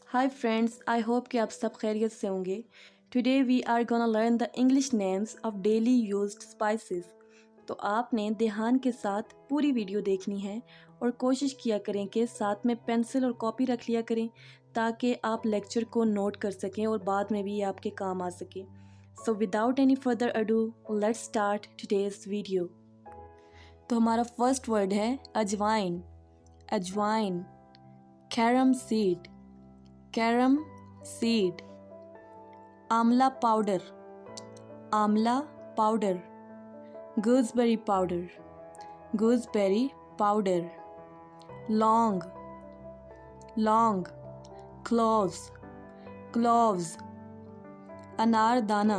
Hi friends, आई hope कि आप सब खैरियत से होंगे। Today we are gonna learn the English names of daily used spices. तो आपने ध्यान के साथ पूरी वीडियो देखनी है और कोशिश किया करें कि साथ में पेंसिल और कॉपी रख लिया करें ताकि आप लेक्चर को नोट कर सकें और बाद में भी ये आपके काम आ सके। So without any further ado let's start today's video. तो हमारा फर्स्ट वर्ड है अजवाइन। अजवाइन। Carom seed. Carom seed. आंवला पाउडर। आंवला powder. Gooseberry powder. Gooseberry powder. लौंग। लौंग। क्लोव्स। क्लोव्स। अनार दाना।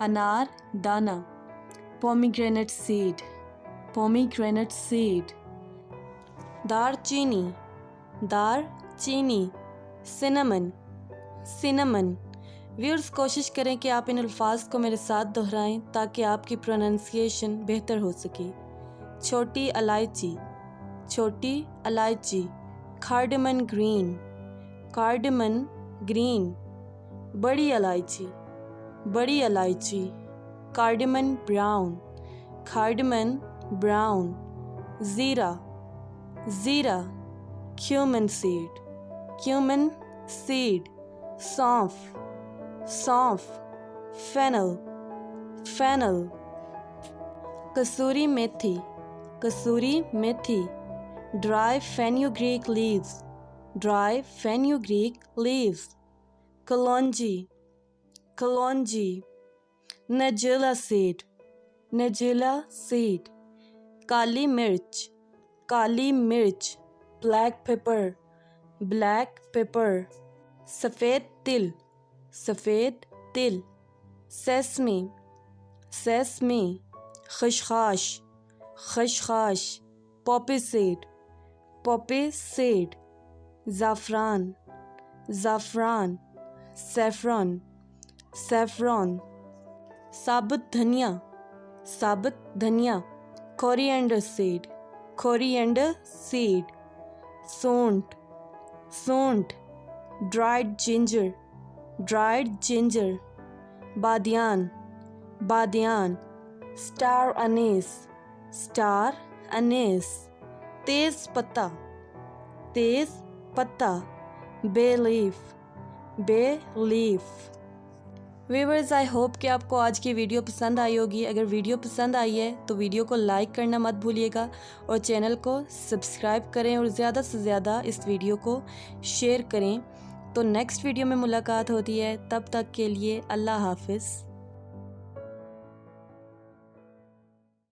अनार दाना। Pomegranate seed. Pomegranate seed. दारचीनी। दारचीनी। सिनेमन। सिनेमन। व्यूअर्स, कोशिश करें कि आप इन अल्फाज को मेरे साथ दोहराएं ताकि आपकी प्रोनाउंसिएशन बेहतर हो सके। छोटी इलायची। छोटी इलायची। Cardamom green. Cardamom green. बड़ी इलायची। बड़ी इलायची। Cardamom brown. Cardamom brown. ज़ीरा। ज़ीरा। Cumin seed. Cumin seed. सौंफ। सौंफ। फेनल। फेनल। कसूरी मेथी। कसूरी मेथी। Dry fenugreek leaves. Dry fenugreek leaves. कलौंजी। कलौंजी। Nigella seed. Nigella seed. काली मिर्च। काली मिर्च। Black pepper. Black pepper. सफ़ेद तिल। सफ़ेद तिल। सेसमी। सेसमी। खशखाश। खशखाश। Poppy seed. Poppy seed. ज़ाफ़रान। ज़ाफ़रान। सैफ़रॉन। सैफ़रॉन। साबुत धनिया। साबुत धनिया। Coriander seed. Coriander seed. सौंठ। सौंठ। Dried ginger. Dried ginger. बादियान। बादियान। Star anise. Star anise. तेज़ पत्ता। तेज़ पत्ता। Bay leaf. Bay leaf. Viewers, I hope कि आपको आज की वीडियो पसंद आई होगी। अगर वीडियो पसंद आई है तो वीडियो को लाइक करना मत भूलिएगा और चैनल को सब्सक्राइब करें और ज़्यादा से ज़्यादा इस वीडियो को शेयर करें। तो नेक्स्ट वीडियो में मुलाकात होती है, तब तक के लिए अल्लाह हाफिज़।